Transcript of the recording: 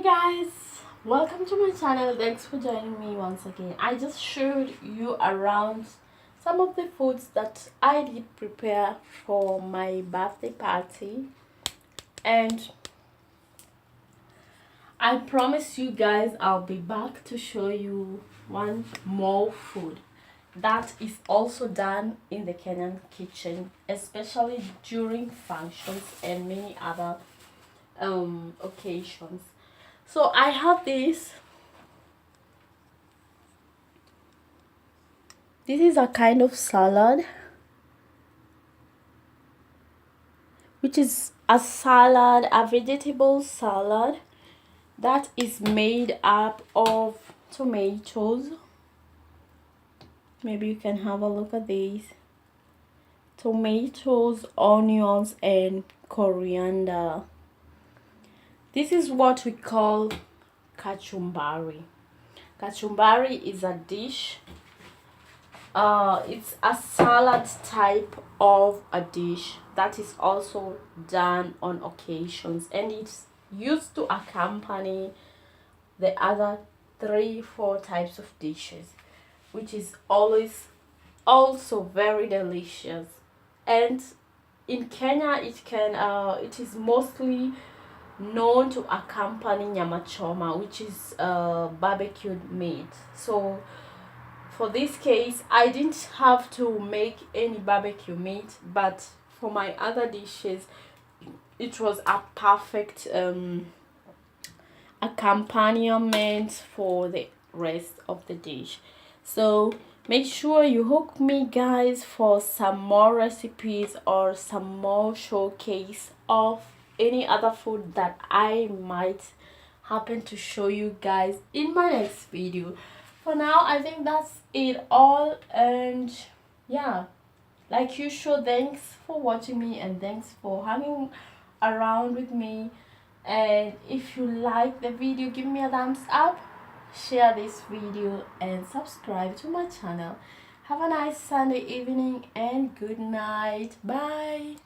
Hi guys, welcome to my channel. Thanks for joining me once again. I just showed you around some of the foods that I did prepare for my birthday party, and I promise you guys I'll be back to show you one more food that is also done in the Kenyan kitchen, especially during functions and many other occasions. So I have this. This is a kind of salad, which is a vegetable salad that is made up of tomatoes. Maybe you can have a look at these. Tomatoes, onions, and coriander. This is what we call kachumbari. Kachumbari is a dish. It's a salad type of a dish that is also done on occasions, and it's used to accompany the other 3-4 types of dishes, which is always also very delicious. And in Kenya, it is mostly known to accompany nyama choma, which is barbecued meat. So for this case, I didn't have to make any barbecue meat, but for my other dishes it was a perfect accompaniment for the rest of the dish. So make sure you hook me guys for some more recipes or some more showcase of any other food that I might happen to show you guys in my next video. For now, I think that's it all, and yeah, like usual, thanks for watching me and thanks for hanging around with me. And if you like the video, give me a thumbs up, share this video, and subscribe to my channel. Have a nice Sunday evening and good night. Bye.